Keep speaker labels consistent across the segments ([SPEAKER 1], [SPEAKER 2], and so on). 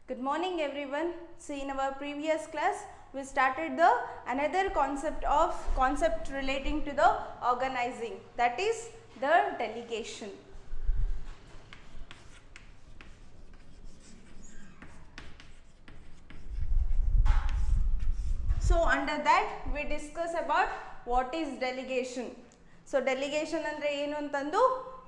[SPEAKER 1] Good morning everyone. So in our previous class we started the another concept relating to the organizing, that is the delegation. So under that we discuss about what is delegation. So delegation andre enu antandu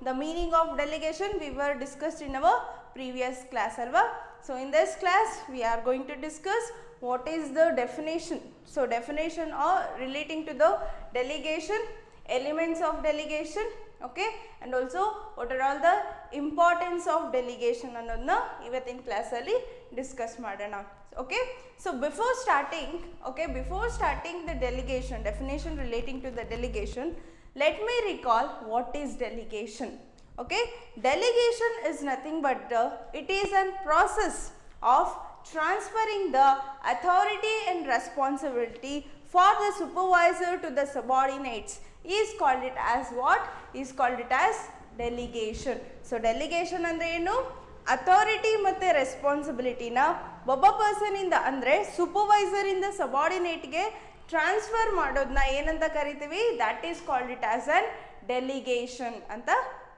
[SPEAKER 1] the meaning of delegation we were discussed in our previous class alva. So in this class we are going to discuss what is the definition. So definition or relating to the delegation, elements of delegation, okay, and also what are all the importance of delegation ಅನ್ನೋದನ್ನ ಇವತ್ತಿನ class ಅಲ್ಲಿ discuss ಮಾಡೋಣ. Okay, so before starting the delegation, definition relating to the delegation, let me recall what is delegation. Okay, delegation is nothing but it is a process of transferring the authority and responsibility for the supervisor to the subordinates is called it as what? Is called it as delegation. So delegation andre enu? Authority ಮತ್ತು ರೆಸ್ಪಾನ್ಸಿಬಿಲಿಟಿನ ಒಬ್ಬ ಪರ್ಸನಿಂದ ಅಂದರೆ ಸೂಪರ್ವೈಸರಿಂದ ಸಬಾರ್ಡಿನೇಟ್ಗೆ transfer ಮಾಡೋದನ್ನ ಏನಂತ ಕರಿತೀವಿ? That is called it as an delegation ಅಂತ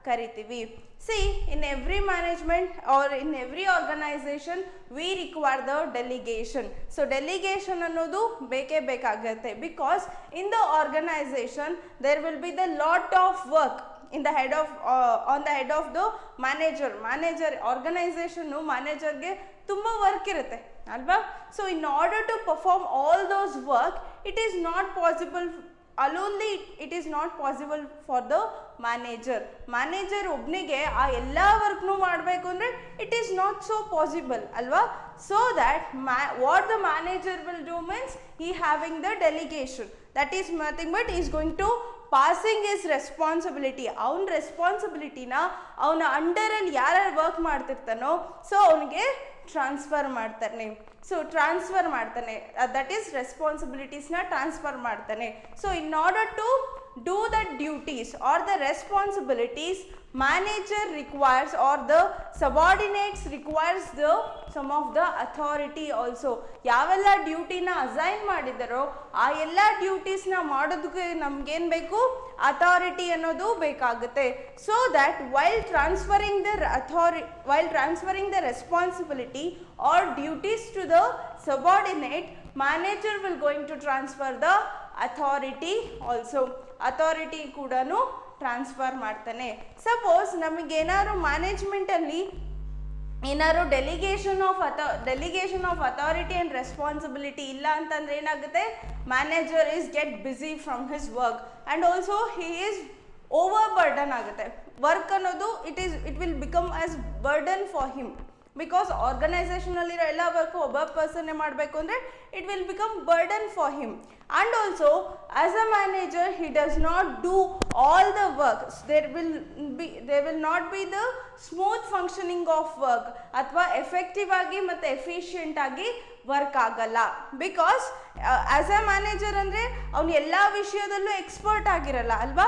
[SPEAKER 1] ಕರಿತೀವಿ. See in every management or in every organization we require the delegation. So delegation ಅನ್ನೋದು ಬೇಕೇ ಬೇಕಾಗುತ್ತೆ. Because in the organization there will be the lot of work in the head of on the head of the manager organization manager ge tumba work irutte alva. So in order to perform all those work, it is not possible alonely, it is not possible for the manager obnige aa ella work nu ಮಾಡಬೇಕು ಅಂದ್ರೆ it is not so possible alva. So that what the manager will do means he having the delegation, that is nothing but he is going to passing his responsibility, ಅವನ ರೆಸ್ಪಾನ್ಸಿಬಿಲಿಟಿನ ಅವನ ಅಂಡರಲ್ಲಿ ಯಾರ್ಯಾರು work ಮಾಡ್ತಿರ್ತಾನೋ so ಅವನಿಗೆ transfer ಮಾಡ್ತಾನೆ. So transfer ಮಾಡ್ತಾನೆ, that is ರೆಸ್ಪಾನ್ಸಿಬಿಲಿಟೀಸ್ನ transfer ಮಾಡ್ತಾನೆ. So in order to do the duties or the responsibilities, manager requires or the subordinates requires the some of the authority also. ಯಾವೆಲ್ಲ ಡ್ಯೂಟಿನ ಅಸೈನ್ ಮಾಡಿದಾರೋ ಆ ಎಲ್ಲ ಡ್ಯೂಟೀಸ್ನ ಮಾಡೋದಕ್ಕೆ ನಮ್ಗೇನು ಬೇಕು? ಅಥಾರಿಟಿ ಅನ್ನೋದು ಬೇಕಾಗುತ್ತೆ. So that while transferring the responsibility or duties to the subordinate, manager will going to transfer the authority also. Authority ಕೂಡ transfer ಮಾಡ್ತಾನೆ. ಸಪೋಸ್ ನಮಗೇನಾದ್ರು ಮ್ಯಾನೇಜ್ಮೆಂಟಲ್ಲಿ ಏನಾದ್ರು delegation of authority and responsibility ಇಲ್ಲ ಅಂತಂದ್ರೆ ಏನಾಗುತ್ತೆ? Manager is get busy from his work and also he is overburden ಆಗುತ್ತೆ. Work ಅನ್ನೋದು it will become as burden for him. Because ಆರ್ಗನೈಸೇಷನಲ್ಲಿರೋ ಎಲ್ಲ ವರ್ಕು ಒಬ್ಬ ಪರ್ಸನ್ನೇ ಮಾಡಬೇಕು ಅಂದರೆ it will become burden for him. And also as a manager he does not do all the work. There will not be the smooth functioning of work, ಅಥವಾ effective ಆಗಿ ಮತ್ತು efficient ಆಗಿ ವರ್ಕ್ ಆಗಲ್ಲ. Because as a manager ಅಂದರೆ ಅವನು ಎಲ್ಲ ವಿಷಯದಲ್ಲೂ expert ಆಗಿರಲ್ಲ ಅಲ್ವಾ.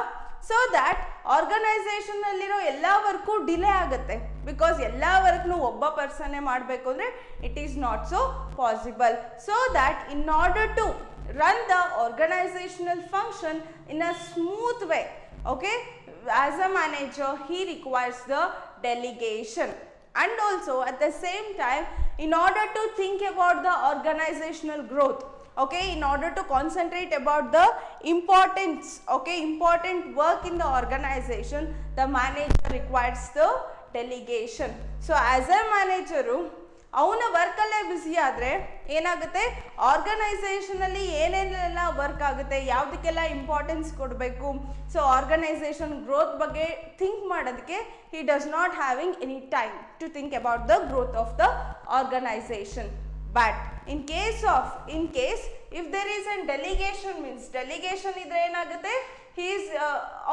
[SPEAKER 1] ಸೊ ದ್ಯಾಟ್ ಆರ್ಗನೈಸೇಷನ್ನಲ್ಲಿರೋ ಎಲ್ಲ ವರ್ಕು ಡಿಲೇ ಆಗುತ್ತೆ. ಬಿಕಾಸ್ ಎಲ್ಲ ವರ್ಕ್ನು ಒಬ್ಬ ಪರ್ಸನ್ನೇ ಮಾಡಬೇಕು ಅಂದರೆ it is not so possible. So that in order to run the organizational function in a smooth way, okay, as a manager he requires the delegation. And also at the same time, in order to think about the organizational growth, okay, in order to concentrate about the importance, okay, important work in the organization, the manager requires the delegation. So as a manager ಅವನ ವರ್ಕಲ್ಲೇ busy ಆದರೆ ಏನಾಗುತ್ತೆ? ಆರ್ಗನೈಸೇಷನಲ್ಲಿ ಏನೇನೆಲ್ಲ work ಆಗುತ್ತೆ, ಯಾವುದಕ್ಕೆಲ್ಲ importance ಕೊಡಬೇಕು, so organisation growth ಬಗ್ಗೆ think ಮಾಡೋದಕ್ಕೆ he does not having any time to think about the growth of the organisation. But in case if there is an delegation means delegation ಇದ್ರೆ ಏನಾಗುತ್ತೆ?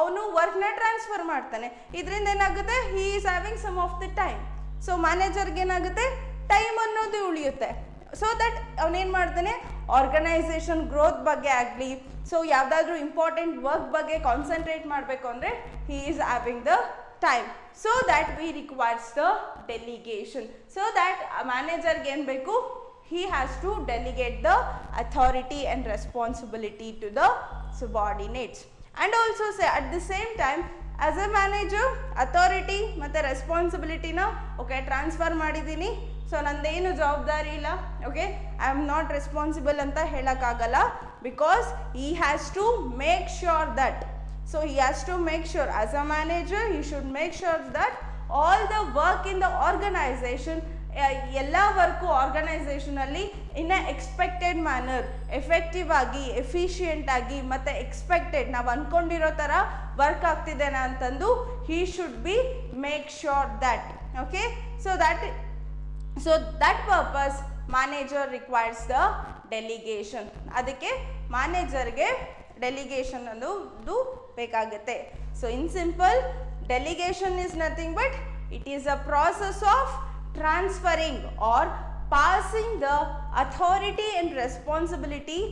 [SPEAKER 1] ಅವನು ವರ್ಕ್ನ ಟ್ರಾನ್ಸ್ಫರ್ ಮಾಡ್ತಾನೆ. ಇದರಿಂದ ಏನಾಗುತ್ತೆ? He is having some of the time. So ಮ್ಯಾನೇಜರ್ಗೆ ಏನಾಗುತ್ತೆ? Time ಅನ್ನೋದು ಉಳಿಯುತ್ತೆ. ಸೊ ದಟ್ ಅವನೇನು ಮಾಡ್ತಾನೆ? ಆರ್ಗನೈಸೇಷನ್ ಗ್ರೋತ್ ಬಗ್ಗೆ ಆಗಲಿ, ಸೊ ಯಾವುದಾದ್ರೂ ಇಂಪಾರ್ಟೆಂಟ್ ವರ್ಕ್ ಬಗ್ಗೆ ಕಾನ್ಸಂಟ್ರೇಟ್ ಮಾಡಬೇಕು ಅಂದರೆ ಹಿ is having the time. So that we requires the delegation. So that a manager gain beku, he has to delegate the authority and responsibility to the subordinates. And also say at the same time, as a manager authority ಮತ್ತೆ responsibility na okay transfer ಮಾಡಿದೀನಿ, so ನಂದೇನು ಜವಾಬ್ದಾರಿ ಇಲ್ಲ, okay I am not responsible ಅಂತ ಹೇಳೋಕ್ಕಾಗಲ್ಲ, because he has to make sure that, so he has to make sure as a manager he should make sure that all the work in the organization, ಎಲ್ಲ work ಆರ್ಗನೈಸೇಷನಲ್ಲಿ in a expected manner effective ಆಗಿ efficient ಆಗಿ ಮತ್ತು expected ನಾವು ಅಂದ್ಕೊಂಡಿರೋ ಥರ work ಆಗ್ತಿದ್ದೇನೆ ಅಂತಂದು he should be make sure that, okay. So that purpose manager requires the delegation. ಅದಕ್ಕೆ ಮ್ಯಾನೇಜರ್ಗೆ ಡೆಲಿಗೇಷನ್ ಅನ್ನೋದು ಬೇಕಾಗುತ್ತೆ. So in simple, delegation is nothing but it is a process of transferring or passing the authority and responsibility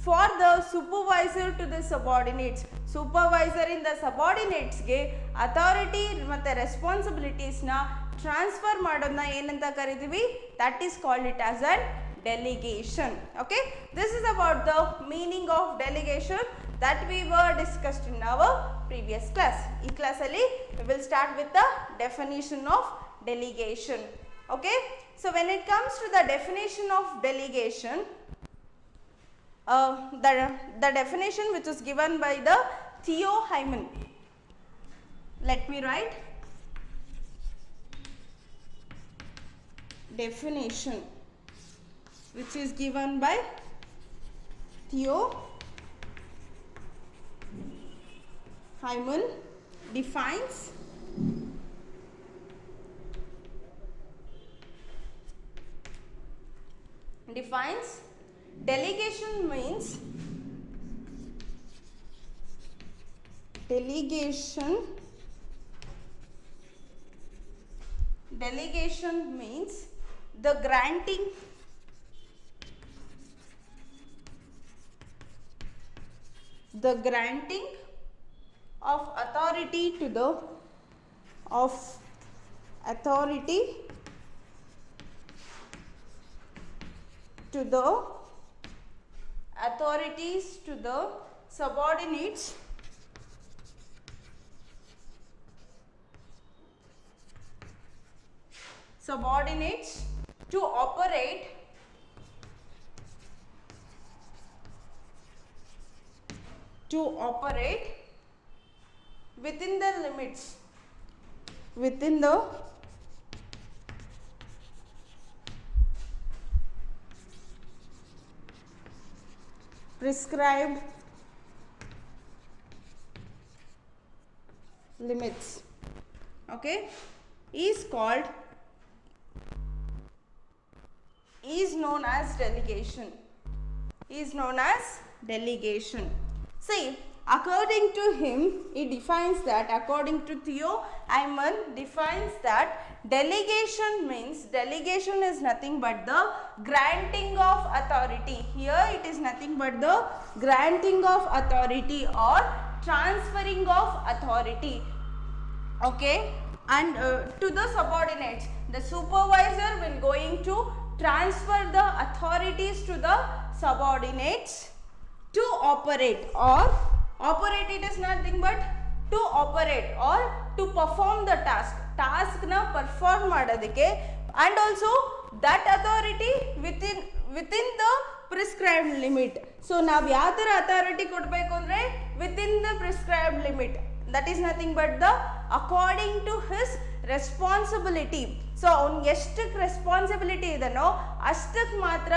[SPEAKER 1] for the supervisor to the subordinates. Supervisor in the subordinates ಗೆ authority ಮತ್ತೆ responsibilities ನ transfer ಮಾಡೋದನ್ನ ಏನಂತ ಕರಿತೀವಿ? That is called it as a delegation. Okay, this is about the meaning of delegation that we were discussed in our previous class. ಈ class ಅಲ್ಲಿ we will start with the definition of delegation. Okay, so when it comes to the definition of delegation, the definition which is given by the Theo Hyman, let me write definition which is given by Theo Hyman defines delegation means the granting of authority to the authorities to the subordinates to operate within the limits prescribed limits, okay, is known as delegation. See, according to him, he defines that, according to Theo Hyman defines that delegation is nothing but the granting of authority. Here it is nothing but the granting of authority or transferring of authority, okay, and to the subordinates. The supervisor will going to transfer the authorities to the subordinates to operate, or operate, it is nothing but to operate or to perform the task na perform ಮಾಡೋದಕ್ಕೆ, and also that authority within the prescribed limit. So ನಾವು ಯಾವ ಥರ authority ಕೊಡಬೇಕು ಅಂದರೆ within the prescribed limit, that is nothing but the according to his responsibility. So ಅವ್ನಿಗೆ ಎಷ್ಟಕ್ಕೆ responsibility ಇದೆನೋ ಅಷ್ಟಕ್ಕೆ ಮಾತ್ರ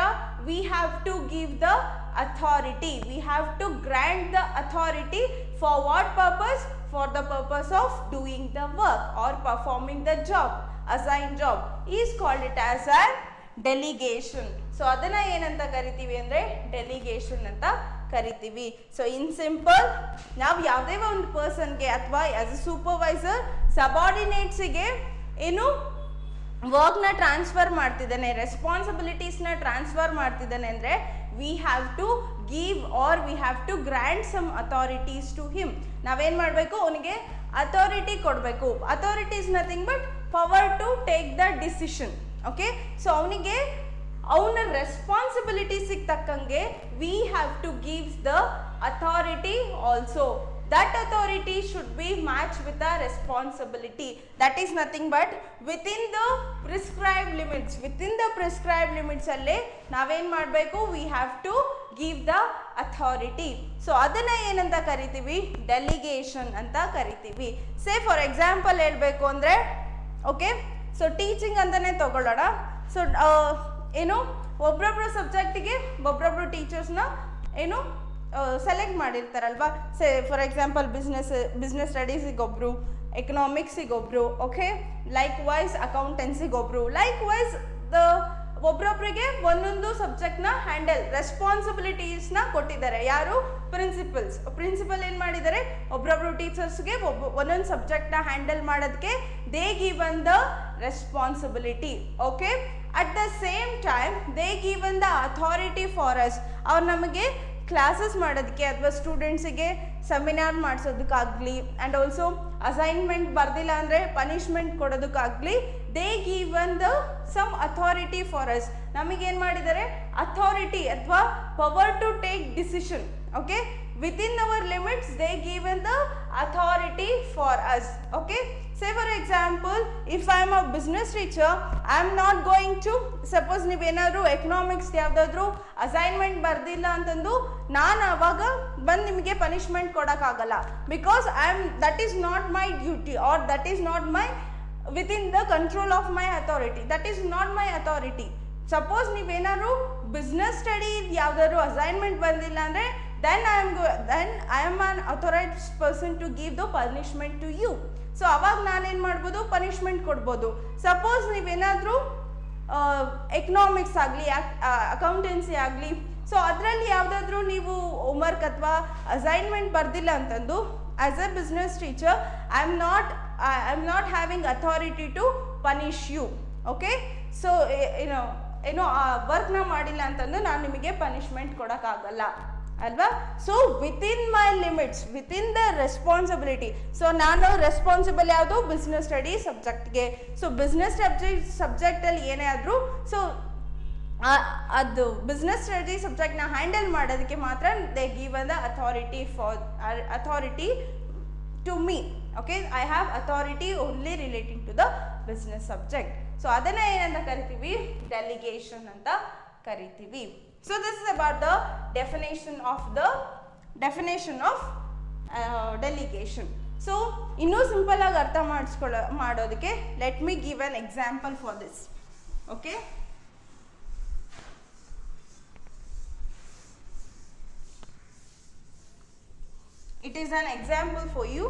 [SPEAKER 1] we have to give the authority, we have to grant the authority. For what purpose? For the purpose of doing the work or performing the job, assigned job is called it as a delegation. So ಅದನ್ನು ಏನಂತ ಕರಿತೀವಿ ಅಂದರೆ delegation ಅಂತ ಕರಿತೀವಿ. So in simple, ನಾವು ಯಾವುದೇ ಒಂದು ಪರ್ಸನ್ಗೆ ಅಥವಾ ಆಸ್ ಅ ಸೂಪರ್ವೈಸರ್ ಸಬಾರ್ಡಿನೇಟ್ಸಿಗೆ ಏನು ವರ್ಕ್ನ ಟ್ರಾನ್ಸ್ಫರ್ ಮಾಡ್ತಿದ್ದಾನೆ, ರೆಸ್ಪಾನ್ಸಿಬಿಲಿಟೀಸ್ನ ಟ್ರಾನ್ಸ್ಫರ್ ಮಾಡ್ತಿದ್ದಾನೆ ಅಂದರೆ we have to give or we have to grant some authorities to him. ನಾವೇನು ಮಾಡಬೇಕು, ಅವನಿಗೆ ಅಥಾರಿಟಿ ಕೊಡಬೇಕು. Authority is nothing but power to take the decision. Okay, so ಅವನಿಗೆ ಅವನ ರೆಸ್ಪಾನ್ಸಿಬಿಲಿಟೀಸಿಗೆ ತಕ್ಕಂಗೆ we have to gives the authority also. That authority should be matched with the responsibility. That is nothing but within the prescribed limits. Within the prescribed limits alle naven madbeku, we have to give the authority. So adanna enanta karitivi, delegation anta karitivi. Say for example helbeku andre, okay, so teaching antane tagolona. So ಏನು ಒಬ್ಬೊಬ್ರು ಸಬ್ಜೆಕ್ಟಿಗೆ ಒಬ್ಬೊಬ್ರು ಟೀಚರ್ಸ್ನ ಏನು select ಮಾಡಿರ್ತಾರಲ್ವಾ. For example business ಸ್ಟಡೀಸಿಗೊಬ್ಬರು, ಎಕನಾಮಿಕ್ಸಿಗೊಬ್ಬರು, okay, likewise ಅಕೌಂಟೆನ್ಸಿಗೊಬ್ಬರು, likewise ಒಬ್ರೊಬ್ರಿಗೆ ಒಂದೊಂದು ಸಬ್ಜೆಕ್ಟ್ನ ಹ್ಯಾಂಡಲ್ ರೆಸ್ಪಾನ್ಸಿಬಿಲಿಟೀಸ್ನ ಕೊಟ್ಟಿದ್ದಾರೆ. ಯಾರು? ಪ್ರಿನ್ಸಿಪಲ್ ಏನು ಮಾಡಿದ್ದಾರೆ, ಒಬ್ರೊಬ್ರು ಟೀಚರ್ಸ್ಗೆ ಒಂದೊಂದು ಸಬ್ಜೆಕ್ಟ್ನ ಹ್ಯಾಂಡಲ್ ಮಾಡೋದಕ್ಕೆ they given the responsibility. Okay, at the same time they given the authority for us. ಅವ್ರು ನಮಗೆ ಕ್ಲಾಸಸ್ ಮಾಡೋದಕ್ಕೆ ಅಥವಾ ಸ್ಟೂಡೆಂಟ್ಸಿಗೆ ಸೆಮಿನಾರ್ ಮಾಡಿಸೋದಕ್ಕಾಗಲಿ ಆ್ಯಂಡ್ ಆಲ್ಸೋ ಅಸೈನ್ಮೆಂಟ್ ಬರ್ದಿಲ್ಲ ಅಂದರೆ ಪನಿಷ್ಮೆಂಟ್ ಕೊಡೋದಕ್ಕಾಗಲಿ they given the some authority for us. ನಮಗೇನು ಮಾಡಿದ್ದಾರೆ? ಅಥಾರಿಟಿ ಅಥವಾ power to take decision. Okay, within our limits they given the authority for us. Okay, say for example if I am a business teacher, I am not going to suppose ನೀವು ಏನಾದರೂ economics ಯಾವುದಾದ್ರೂ assignment ಬರ್ದಿಲ್ಲ ಅಂತಂದು ನಾನು ಆವಾಗ ಬಂದು ನಿಮಗೆ punishment ಕೊಡೋಕ್ಕಾಗಲ್ಲ. Because that is not my duty or that is not my within the control of my authority. That is not my authority. Suppose ನೀವೇನಾದ್ರು ಬಿಸ್ನೆಸ್ ಸ್ಟಡಿ ಯಾವುದಾದ್ರು ಅಸೈನ್ಮೆಂಟ್ ಬಂದಿಲ್ಲ ಅಂದರೆ then I am an authorized person to give the punishment to you. So ಅವಾಗ ನಾನೇನು ಮಾಡ್ಬೋದು? Punishment ಕೊಡ್ಬೋದು. Suppose ನೀವೇನಾದರೂ economics ಆಗಲಿ ಅಕೌಂಟೆನ್ಸಿ ಆಗಲಿ ಸೊ ಅದರಲ್ಲಿ ಯಾವುದಾದ್ರೂ ನೀವು ಹೋಮ್ವರ್ಕ್ ಅಥವಾ ಅಸೈನ್ಮೆಂಟ್ ಬರ್ದಿಲ್ಲ ಅಂತಂದು as a business teacher I am not having authority to punish you. Okay, so ಏನೋ ಆ ವರ್ಕ್ನ ಮಾಡಿಲ್ಲ ಅಂತಂದು ನಾನು ನಿಮಗೆ ಪನಿಷ್ಮೆಂಟ್ ಕೊಡೋಕ್ಕಾಗಲ್ಲ ಅಲ್ವಾ. So within my limits, within the responsibility. So ನಾನು ರೆಸ್ಪಾನ್ಸಿಬಲ್ ಯಾವುದು? ಬಿಸ್ನೆಸ್ ಸ್ಟಡಿ ಸಬ್ಜೆಕ್ಟ್ಗೆ. ಸೊ ಬಿಸ್ನೆಸ್ ಸಬ್ಜೆಕ್ಟಲ್ಲಿ ಏನೇ ಆದರೂ ಸೊ ಅದು ಬಿಸ್ನೆಸ್ ಸ್ಟಡಿ ಸಬ್ಜೆಕ್ಟ್ನ ಹ್ಯಾಂಡಲ್ ಮಾಡೋದಕ್ಕೆ ಮಾತ್ರ they given the authority to me. Okay, I have authority only relating to the business subject. So ಅದನ್ನು ಏನಂತ ಕರಿತೀವಿ? ಡೆಲಿಗೇಷನ್ ಅಂತ ಕರಿತೀವಿ. So this is about the definition of delegation. So ಇನ್ನೂ simple ಆಗಿ ಅರ್ಥ ಮಾಡೋದಕ್ಕೆ let me give an example for this. Okay, it is an example for you.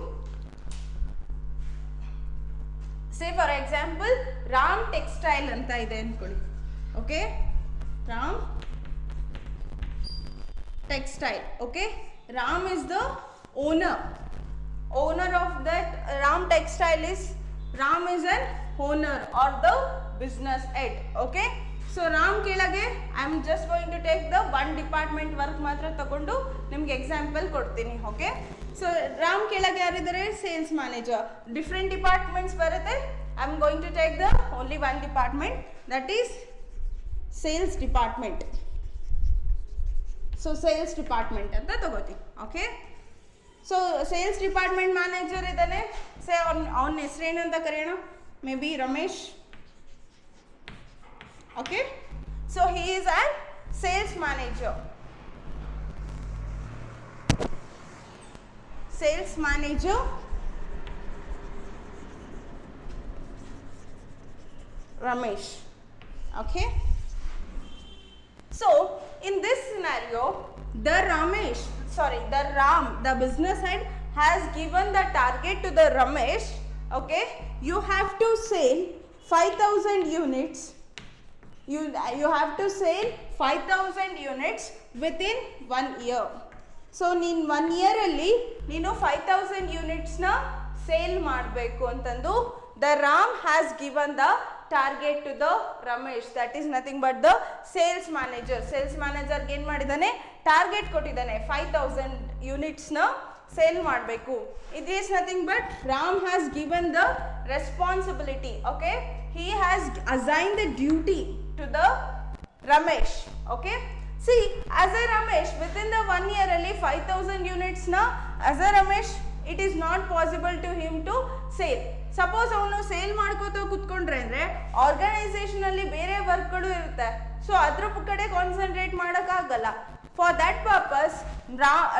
[SPEAKER 1] Say for example Ram textile ಅಂತ ಇದೆ ಅನ್ಕೊಳ್ಳಿ. Okay, Ram textile. Okay, Ram is the owner of that. Ram textile is Ram is an owner or the business head. Okay, so Ram kelage I am just going to take the one department work ಮಾತ್ರ ತಗೊಂಡು ನಿಮಗೆ example ಕೊಡ್ತೀನಿ. Okay, so Ram ಕೆಳಗೆ ಯಾರಿದ್ದಾರೆ? Sales manager. Different departments ಬರುತ್ತೆ. I am going to take the only one department, that is sales department. So sales department ಅಂತ ತಗೋತೀವಿ. Okay, so sales department manager ಇದ್ದಾನೆ. ಸೇ ಅವನ ಹೆಸರೇನು ಅಂತ ಕರೆಯೋಣ? May be Ramesh. Okay, so he is an sales manager. Sales manager Ramesh. Okay, so in this scenario the Ram, the business head, has given the target to the Ramesh. Okay, you have to sell 5,000 units. You have to sell 5,000 units within 1 year. So in 1 year alli neenu 5,000 units na sale ಮಾಡಬೇಕು ಅಂತಂದು the Ram has given the target to the Ramesh. That is nothing but the sales manager. Sales manager ಏನು ಮಾಡಿದ್ದಾನೆ? Target ಕೊಟ್ಟಿದ್ದಾನೆ. 5,000 units ನ sale ಮಾಡಬೇಕು. It is nothing but Ram has given the responsibility. Okay, he has assigned the duty to the Ramesh. Okay, see, as a Ramesh, within the 1 year ಅಲ್ಲಿ 5000 units na as a Ramesh it is not possible to him to sell. Suppose ಅವನು sale ಮಾಡ್ಕೋತ ಕುತ್ಕೊಂಡ್ರೆ ಅಂದರೆ ಆರ್ಗನೈಸೇಷನಲ್ಲಿ ಬೇರೆ ವರ್ಕ್ಗಳು ಇರುತ್ತೆ, so ಅದ್ರ ಕಡೆ concentrate ಮಾಡೋಕ್ಕಾಗಲ್ಲ. For that purpose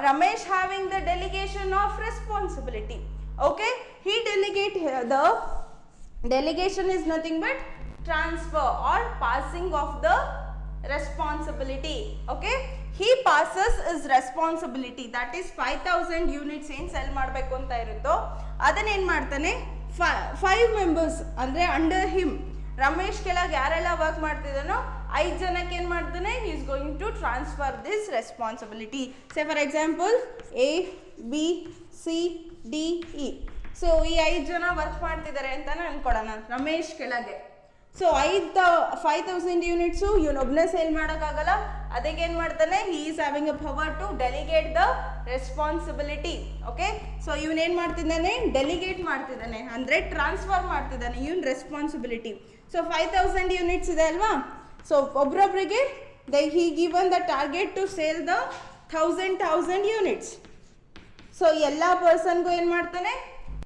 [SPEAKER 1] Ramesh having the delegation of responsibility. Okay, he delegate the delegation is nothing but transfer or passing of the responsibility. Okay, he passes his responsibility, that is 5000 units ಏನು cell ಮಾಡಬೇಕು ಅಂತ ಇರುತ್ತೋ ಅದನ್ನ ಏನು ಮಾಡ್ತಾನೆ, 5 members ಅಂದರೆ under him, Ramesh ಕೆಳಗೆ ಯಾರೆಲ್ಲ ವರ್ಕ್ ಮಾಡ್ತಿದ್ದಾನೋ 5 ಜನಕ್ಕೆ ಏನು ಮಾಡ್ತಾನೆ, he is going to transfer this responsibility. Say for example A, B, C, D, E. So ಈ 5 ಜನ ವರ್ಕ್ ಮಾಡ್ತಿದ್ದಾರೆ ಅಂತಾನೆ ಅನ್ಕೊಡೋಣ ರಮೇಶ್ ಕೆಳಗೆ. ಸೊ 5000 ಯೂನಿಟ್ಸು ಇವನೊಬ್ಬನೇ ಸೇಲ್ ಮಾಡೋಕ್ಕಾಗಲ್ಲ, ಅದಕ್ಕೆ ಏನು ಮಾಡ್ತಾನೆ, he is having a power to delegate the responsibility. Okay, so ಇವನೇನು ಮಾಡ್ತಿದ್ದಾನೆ, ಡೆಲಿಗೇಟ್ ಮಾಡ್ತಿದ್ದಾನೆ ಅಂದರೆ ಟ್ರಾನ್ಸ್ಫರ್ ಮಾಡ್ತಿದ್ದಾನೆ ಇವನ್ ರೆಸ್ಪಾನ್ಸಿಬಿಲಿಟಿ. ಸೊ 5000 ಯೂನಿಟ್ಸ್ ಇದೆ ಅಲ್ವಾ, ಸೊ ಒಬ್ರೊಬ್ರಿಗೆ he given the target to sale the 1000 units. So ಎಲ್ಲ ಪರ್ಸನ್ಗೂ ಏನು ಮಾಡ್ತಾನೆ,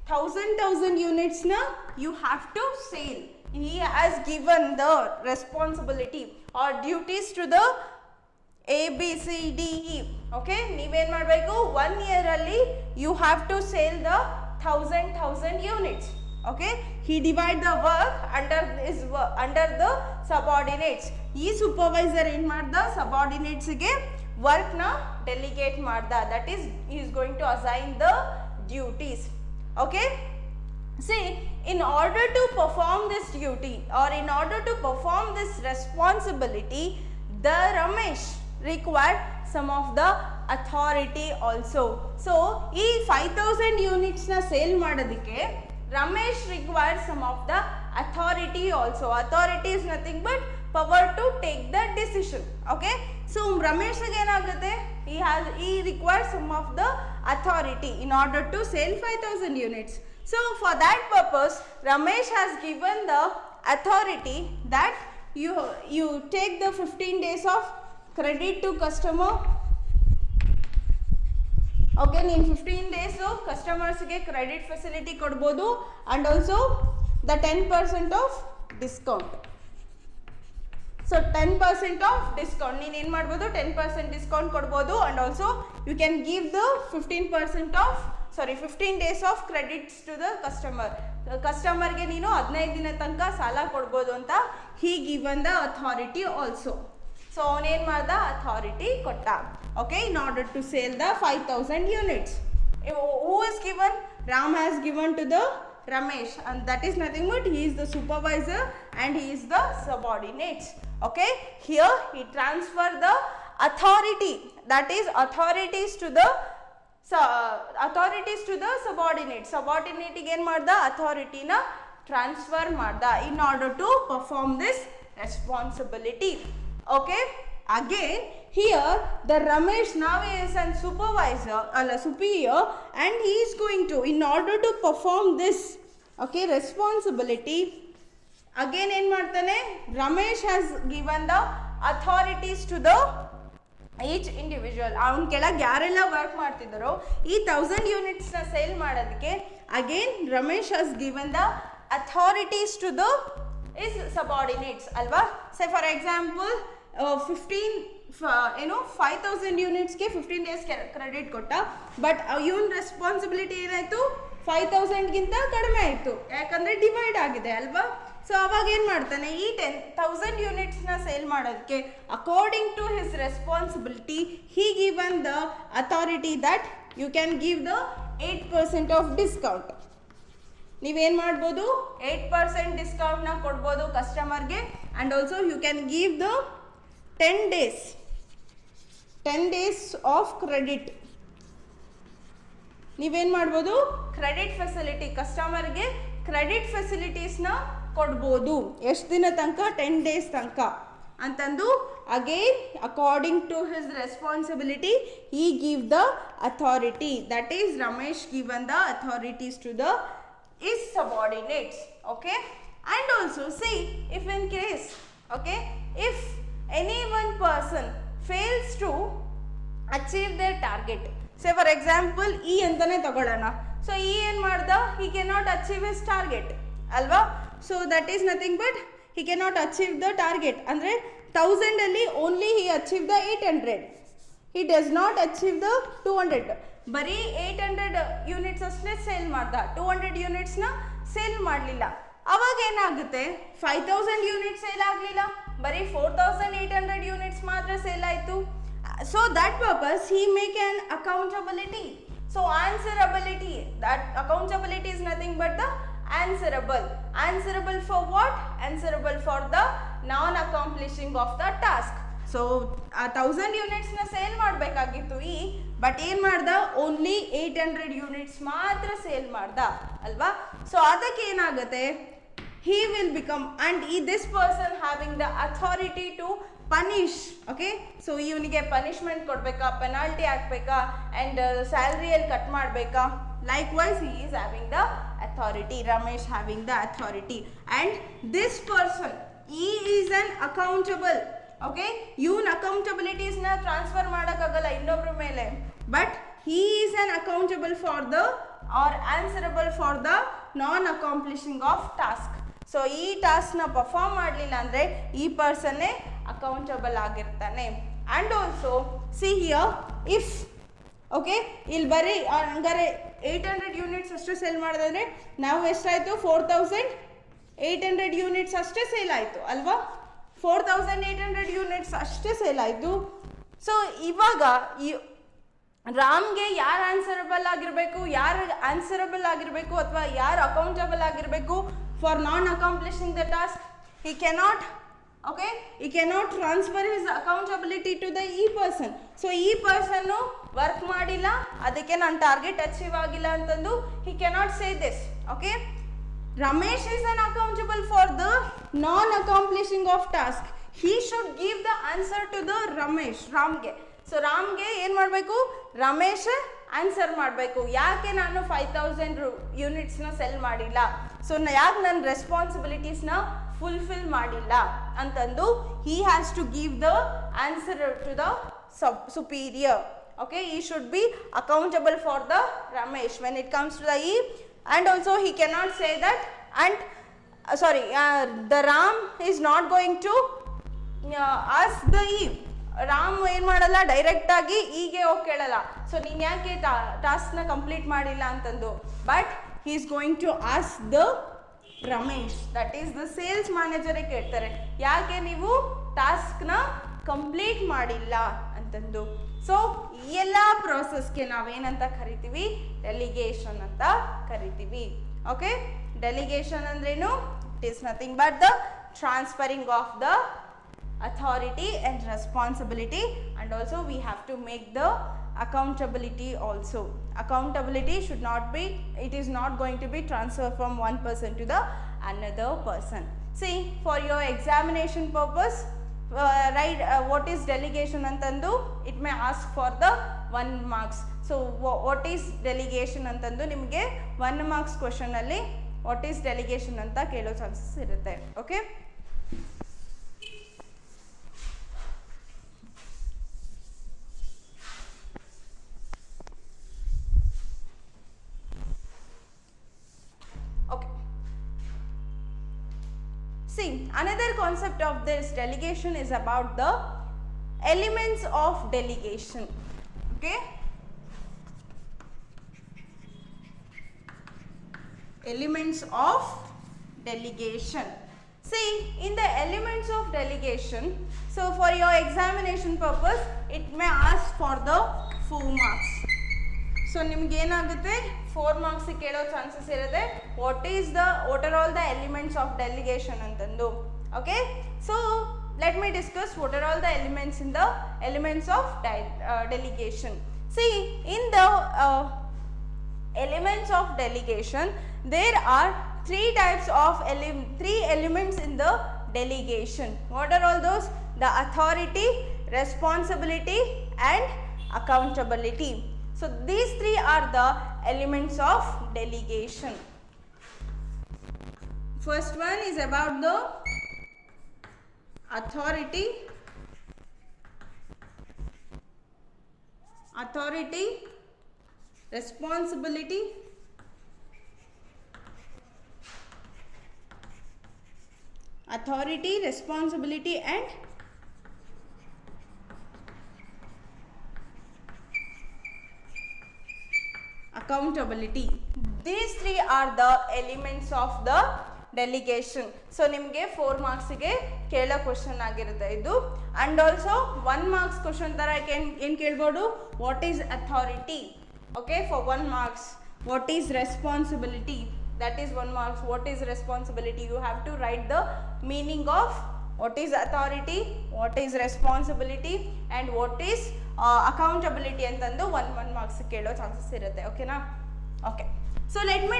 [SPEAKER 1] 1000 unitsನ you have to sell. He has given the responsibility or duties to the A, B, C, D, E. Okay, ನೀವೇನು ಮಾಡಬೇಕು, 1 year ಅಲ್ಲಿ you have to sell the 1000 units. Okay, he divide the work under the subordinates. ಈ supervisor ಏನು ಮಾಡ್ದ, ಸಬಾರ್ಡಿನೇಟ್ಸ್ಗೆ ವರ್ಕ್ನ delegate ಮಾಡ್ದ, that is he is going to assign the duties. Okay, see, in order to perform this duty or in order to perform this responsibility, the Ramesh required some of the authority also. So ಈ 5000 units na sale ಮಾಡೋದಕ್ಕೆ Ramesh required some of the authority also. Authority is nothing but power to take the decision. Okay, so Ramesh ಗೆ ಏನಾಗುತ್ತೆ, he requires some of the authority in order to sell 5000 units. So for that purpose Ramesh has given the authority that you take the 15 days of credit to customer. Okay, ನೀನು 15 days ಕಸ್ಟಮರ್ಸ್ಗೆ credit facility ಕೊಡ್ಬೋದು and also the 10% of discount. So 10% of discount ನೀನು ಏನು ಮಾಡ್ಬೋದು, 10% discount ಕೊಡ್ಬೋದು and also you can give the 15 days of credits to the customer. ಕಸ್ಟಮರ್ಗೆ ನೀನು 15 ದಿನ ತನಕ ಸಾಲ ಕೊಡ್ಬೋದು ಅಂತ he given the authority also. So ಅವನೇನು ಮಾಡ್ದ, ಅಥಾರಿಟಿ ಕೊಟ್ಟ. Okay, in order to sale the 5000 units. Who is given? Ram has given to the Ramesh, and that is nothing but he is the supervisor and he is the subordinates. Okay, here he transfer the authority, that is authorities to the subordinate. Subordinate ಗೆ ಏನು ಮಾಡ್ದ, ಅಥಾರಿಟಿನ transfer ಮಾಡ್ದ in order to perform this responsibility. Okay, again here the Ramesh now is a superior and he is going to, in order to perform this okay responsibility, again ಏನು ಮಾಡ್ತಾನೆ, Ramesh has given the authorities to the each individual. ಅವನ ಕೆಳಗೆ ಯಾರೆಲ್ಲ work ಮಾಡ್ತಿದ್ದಾರೋ ಈ 1000 unitsನ sale ಮಾಡೋದಕ್ಕೆ again Ramesh has given the authorities to the is subordinates ಅಲ್ವಾ. ಸೇ for example 5000 ಯೂನಿಟ್ಸ್ಗೆ 15 days credit ಕೊಟ್ಟ, but even responsibility ಏನಾಯಿತು, 5000ಗಿಂತ ಕಡಿಮೆ ಆಯಿತು, ಯಾಕಂದರೆ ಡಿವೈಡ್ ಆಗಿದೆ ಅಲ್ವಾ. ಸೊ ಅವಾಗ ಏನು ಮಾಡ್ತಾನೆ, ಈ 10,000 ಯೂನಿಟ್ಸ್ನ ಸೇಲ್ ಮಾಡೋದಕ್ಕೆ according to his responsibility he given the authority that you can give the 8% of discount. ನೀವೇನು ಮಾಡ್ಬೋದು, 8% ಡಿಸ್ಕೌಂಟ್ನ ಕೊಡ್ಬೋದು ಕಸ್ಟಮರ್ಗೆ and also you can give the 10 days of credit. ನೀವೇನು ಮಾಡ್ಬೋದು, ಕ್ರೆಡಿಟ್ ಫೆಸಿಲಿಟಿ, ಕಸ್ಟಮರ್ಗೆ ಕ್ರೆಡಿಟ್ ಫೆಸಿಲಿಟೀಸ್ನ ಕೊಡ್ಬೋದು. ಎಷ್ಟು ದಿನ ತನಕ, 10 days ತನಕ. ಅಂತಂದು again according to his responsibility he give the authority, that is Ramesh given the authorities to the his subordinates. Okay, and also see if in case, okay, if any one person fails to achieve their target, say for example E ಅಂತನೇ ತಗೊಳ್ಳೋಣ. So E ಏನು ಮಾಡ್ದ, he cannot achieve his target ಅಲ್ವಾ. So that is nothing but he cannot achieve the target. ಅಂದರೆ 1000 ಅಲ್ಲಿ only he achieved the 800, he does not achieve the 200. ಬರೀ 800 units ಅಷ್ಟೇ sale ಮಾಡ್ದ, 200 ಯೂನಿಟ್ಸ್ನ ಸೇಲ್ ಮಾಡಲಿಲ್ಲ. ಅವಾಗ ಏನಾಗುತ್ತೆ, 5000 ಯೂನಿಟ್ ಸೇಲ್ ಆಗಲಿಲ್ಲ, ಬರೀ 4800 ಯೂನಿಟ್ಸ್ ಮಾತ್ರ ಸೇಲ್ ಆಯಿತು. So that purpose he make an accountability. So answerability, that accountability is nothing but the answerable. Answerable for what? Answerable for the non-accomplishing of the task. So 1000 units na sale ಮಾಡಬೇಕಾಗಿತ್ತು ಈ, but ಏನು ಮಾಡ್ದ, only 800 units ಮಾತ್ರ sale ಮಾಡ್ದ ಅಲ್ವಾ. So ಅದಕ್ಕೆ ಏನಾಗುತ್ತೆ, he will become, and this person having the authority to punish. Okay, so ಇವನಿಗೆ ಪನಿಷ್ಮೆಂಟ್ ಕೊಡಬೇಕಾ, ಪೆನಾಲ್ಟಿ ಹಾಕಬೇಕಾ, ಆ್ಯಂಡ್ ಸ್ಯಾಲ್ರಿಯಲ್ಲಿ ಕಟ್ ಮಾಡಬೇಕಾ. Likewise he is having the authority, Ramesh having the authority, and this person he is an accountable. Okay, ಇವನ್ ಅಕೌಂಟಬಿಲಿಟೀಸ್ ನ transfer ಮಾಡೋಕ್ಕಾಗಲ್ಲ ಇನ್ನೊಬ್ರ ಮೇಲೆ, but he is an accountable for the or answerable for the non accomplishing of task. So ಈ ಟಾಸ್ಕ್ನ perform ಮಾಡಲಿಲ್ಲ ಅಂದರೆ ಈ ಪರ್ಸನ್ನೇ accountable ಆಗಿರ್ತಾನೆ. And also see here if, okay, ಇಲ್ಲಿ ಬರೀ ಹಂಗಾರೆ 800 ಯೂನಿಟ್ಸ್ ಅಷ್ಟೇ ಸೇಲ್ ಮಾಡಿದ್ರೆ ನಾವು ಎಷ್ಟಾಯಿತು, 4800 ಯೂನಿಟ್ಸ್ ಅಷ್ಟೇ ಸೇಲ್ ಆಯಿತು ಅಲ್ವಾ. 4800 ಯೂನಿಟ್ಸ್ ಅಷ್ಟೇ ಸೇಲ್ ಆಯಿತು. ಸೊ ಇವಾಗ ಈ ರಾಮ್ಗೆ ಯಾರು ಆನ್ಸರಬಲ್ ಆಗಿರಬೇಕು, ಯಾರು ಆನ್ಸರಬಲ್ ಆಗಿರಬೇಕು ಅಥವಾ ಯಾರು ಅಕೌಂಟಬಲ್ ಆಗಿರಬೇಕು for non accomplishing the task? he cannot, okay, he cannot transfer his accountability to the e person. So ಈ ಪರ್ಸನ್ನು ವರ್ಕ್ ಮಾಡಿಲ್ಲ, ಅದಕ್ಕೆ ನನ್ನ ಟಾರ್ಗೆಟ್ ಅಚೀವ್ ಆಗಿಲ್ಲ ಅಂತಂದು he cannot say this. Okay, Ramesh is an accountable for the non accomplishing of task. He should give the answer to the Ramesh, ರಾಮ್ಗೆ. So ರಾಮ್ಗೆ ಏನು ಮಾಡಬೇಕು, ರಮೇಶ್ ಆನ್ಸರ್ ಮಾಡಬೇಕು, ಯಾಕೆ ನಾನು 5000 ಯೂನಿಟ್ಸ್ನ ಸೆಲ್ ಮಾಡಿಲ್ಲ, ಸೊ ಯಾಕೆ ನನ್ನ ರೆಸ್ಪಾನ್ಸಿಬಿಲಿಟೀಸ್ನ ಫುಲ್ಫಿಲ್ ಮಾಡಿಲ್ಲ ಅಂತಂದು he has to give the answer to the superior. Okay, he should be accountable for the Ramesh when it comes to the E. And also he cannot say that, and the Ram is not going to ask the E. Ram ಏನು ಮಾಡಲ್ಲ, ಡೈರೆಕ್ಟಾಗಿ ಹೀಗೆ ಹೋಗಿ ಕೇಳಲ್ಲ, so ನೀನು ಯಾಕೆ ಟಾಸ್ಕ್ನ complete ಮಾಡಿಲ್ಲ ಅಂತಂದು, but he is going to ask the Ramesh, that is the sales ಮ್ಯಾನೇಜರೇ ಕೇಳ್ತಾರೆ, ಯಾಕೆ ನೀವು ಟಾಸ್ಕ್ನ ಕಂಪ್ಲೀಟ್ ಮಾಡಿಲ್ಲ ಅಂತಂದು. ಸೊ ಈ ಎಲ್ಲ ಪ್ರೋಸೆಸ್ಗೆ ನಾವೇನಂತ ಕರಿತೀವಿ, ಡೆಲಿಗೇಷನ್ ಅಂತ ಕರಿತೀವಿ. ಓಕೆ, ಡೆಲಿಗೇಷನ್ ಅಂದ್ರೇನು, it is nothing but the transferring of the authority and responsibility, and also we have to make the accountability also. Accountability should not be, it is not going to be transferred from one person to the another person. See, for your examination purpose, write what is delegation antandu, it may ask for the 1 marks. So what is delegation antandu nimge 1 marks question alli what is delegation anta kelo chances irutte. Okay, see, another concept of this delegation is about the elements of delegation. Okay, elements of delegation. See, in the elements of delegation, so for your examination purpose it may ask for the 4 marks. So ನಿಮ್ಗೆ ಏನಾಗುತ್ತೆ, 4 marks ಕೇಳೋ chances ಇರುತ್ತೆ, what are all the elements of delegation ಅಂತಂದು. Okay, so let me discuss what are all the elements in the elements of delegation. See, in the elements of delegation there are 3 types of 3 elements in the delegation. What are all those? the authority, responsibility and accountability. So these three are the elements of delegation. First one is about the authority, responsibility and accountability. These three are the elements of the delegation. So ನಿಮಗೆ 4 marks ಗೆ ಕೇಳೋ question ಆಗಿರುತ್ತೆ ಇದು. And also 1 marks question ತರ ಏನು ಕೇಳ್ಬೋದು, what is authority, okay, for 1 marks. What is responsibility, that is 1 marks. What is responsibility, you have to write the meaning of what is authority, what is responsibility and what is accountability ಅಂತಂದು 1 marks ಕೇಳೋ chances ಇರುತ್ತೆ. ಓಕೆನಾ? Okay, so let me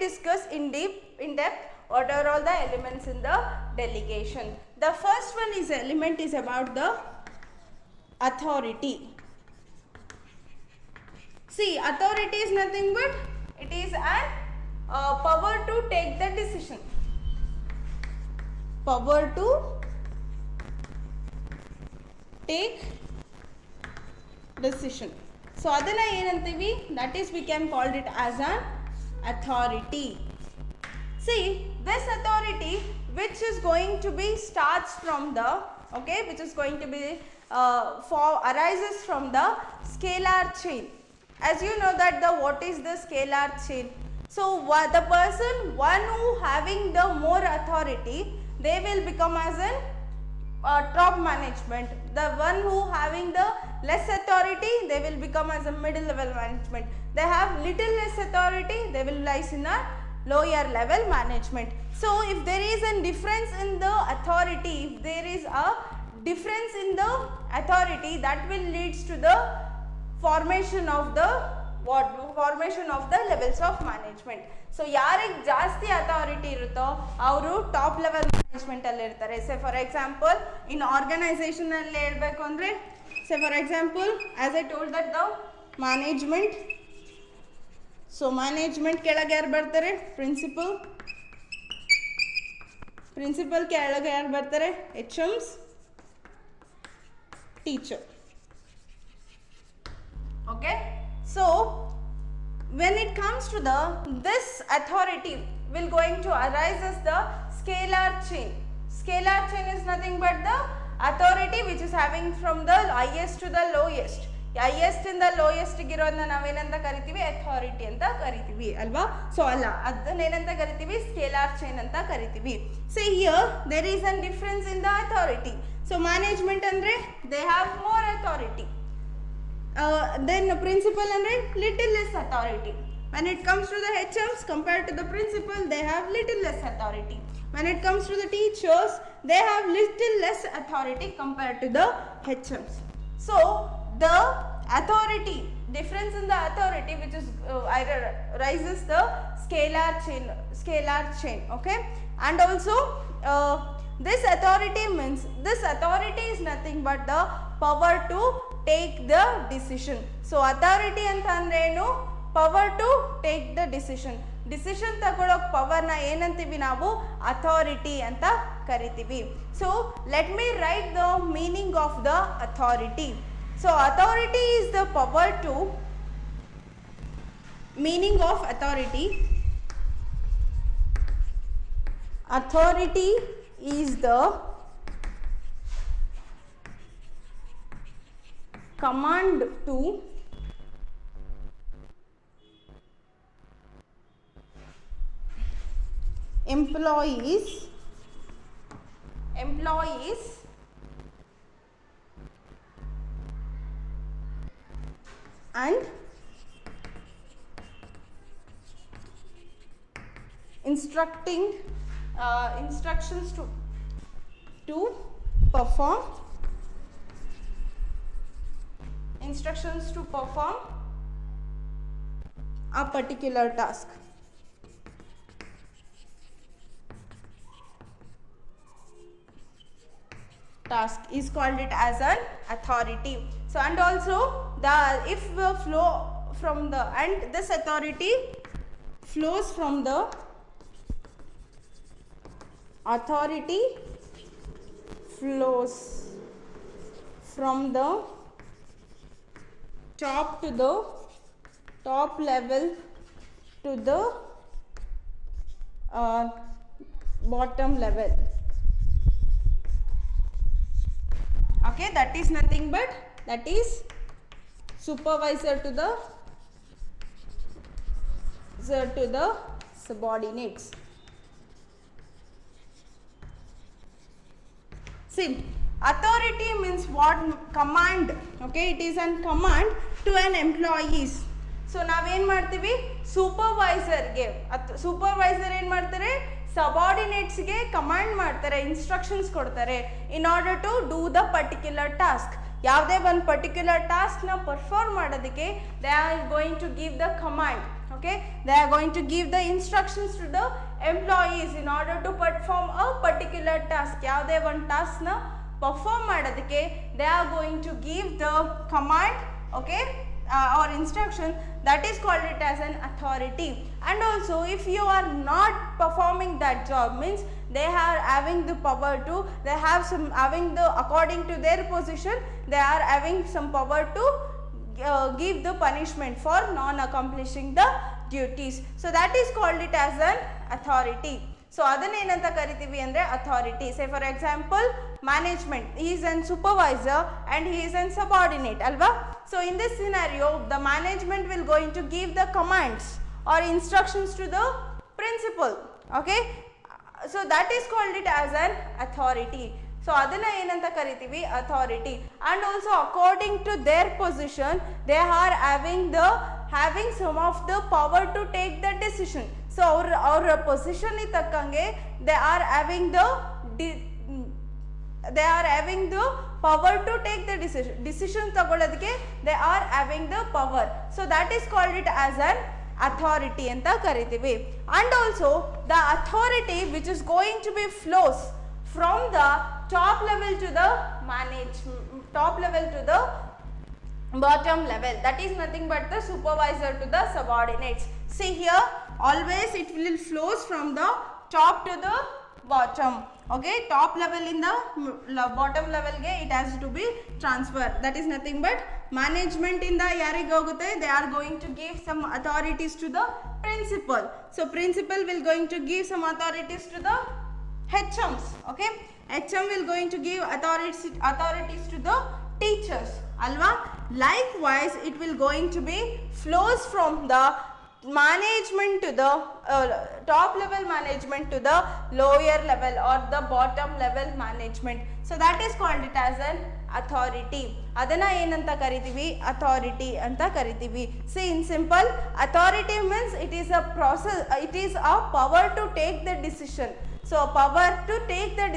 [SPEAKER 1] discuss in depth what are all the elements in the delegation. The first one is element is about the authority. See, authority is nothing but it is an power to take the decision. Power to take decision. So adana ಏನಂತೀವಿ, that is we can call it as an authority. See, this authority which is going to be starts from the, okay, which is going to be arises from the scalar chain. As you know that what is the scalar chain. So the person one who having the more authority, they will become as an top management. The one who having the less authority, they will become as a middle level management. They have little less authority, they will rise in a lower level management. So if there is a difference in the authority, if there is a difference in the authority, that will leads to the formation of the levels of management. So ಯಾರಿಗೆ ಜಾಸ್ತಿ authority ಇರುತ್ತೋ ಅವರು top level management ಅಲ್ಲಿ ಇರ್ತಾರೆ. Say for example in organization ಅಲ್ಲಿ ಹೇಳಬೇಕು ಅಂದರೆ, say for example as I told that the management. So management ಕೆಳಗೆ ಯಾರು ಬರ್ತಾರೆ, ಪ್ರಿನ್ಸಿಪಲ್ ಕೆಳಗೆ ಯಾರು ಬರ್ತಾರೆ, HMs, teacher. Okay, so when it comes to this authority will going to arise as the scalar chain. Scalar chain is nothing but the authority which is having from the highest to the lowest. Highest in the lowest girodna navenanta kariತೀವಿ, authority ಅಂತ ಕರಿತೀವಿ ಅಲ್ವಾ. So ಅಲ್ಲ, ಅದನ್ನ ಏನಂತ ಕರಿತೀವಿ, scalar chain ಅಂತ ಕರಿತೀವಿ. So here there is a difference in the authority. So management andre they have more authority. Then principal andre little less authority. When it comes to the HMs, compared to the principal, they have little less authority. When it comes to the teachers, they have little less authority compared to the HMs. So the authority, difference in the authority which is rises the scalar chain, okay. And also this authority means, this authority is nothing but the power to take the decision. So authority anta andre enu, power to take the decision. Decision ತಗೊಳ್ಳೋಕೆ ಪವರ್ನ ಏನಂತೀವಿ ನಾವು, authority ಅಂತ ಕರಿತೀವಿ. So let me write the meaning of the authority. So authority is the power to, meaning of authority. Authority is the command to employees and instructions to perform a particular task. task is called it as an authority. So and also the if the flow from the and this authority flows from the authority flows from the top to the top level to the bottom level. Okay, that is nothing but that is supervisor to the subordinates. See, authority means what? Command. Okay, it is a command to an employees. So ನಾವೇನು ಮಾಡ್ತೀವಿ, ಸೂಪರ್ವೈಸರ್ಗೆ supervisor ಏನು ಮಾಡ್ತಾರೆ, ಸಬಾರ್ಡಿನೇಟ್ಸ್ಗೆ command ಮಾಡ್ತಾರೆ, instructions ಕೊಡ್ತಾರೆ in order to do the particular task. ಯಾವುದೇ ಒಂದು particular ಟಾಸ್ಕ್ನ perform ಮಾಡೋದಕ್ಕೆ they are going to give the command. Okay, they are going to give the instructions to the employees in order to perform a particular task. ಯಾವುದೇ ಒಂದು ಟಾಸ್ಕ್ನ perform ಮಾಡೋದಕ್ಕೆ they are going to give the command, okay, or instruction, that is called it as an authority. And also if you are not performing that job means they are having the power to, they have some having the, according to their position they are having some power to give the punishment for non accomplishing the duties. So that is called it as an authority. So adana enanta karitivi andre authority. Say for example management, he is an supervisor and he is an subordinate alva. So in this scenario the management will going to give the commands or instructions to the principal. Okay, so that is called it as an authority. So adana enanta karitivi authority. And also according to their position they are having some of the power to take the decision. So our position itakkange they are having the power to take the decision ತಗೊಳ್ಳೋದಕ್ಕೆ they are having the power. So that is called it as an authority ಅಂತ ಕರಿತೀವಿ. And also the authority which is going to be flows from the top level to the bottom level, that is nothing but the supervisor to the subordinates. See here, always it will flows from the top to the bottom. Okay, top level in the bottom level ge it has to be transferred. That is nothing but management in the yarige hogutte, they are going to give some authorities to the principal. So principal will going to give some authorities to the HMs. Okay, HM will going to give authorities to the teachers alva. Likewise it will going to be flows from the management to the top level management to the lower level or the bottom level management. So that is called it as an authority. adana enanta karitivi, authority anta karitivi. See, in simple, authority means it is a process, it is a power to take the decision. So power to take the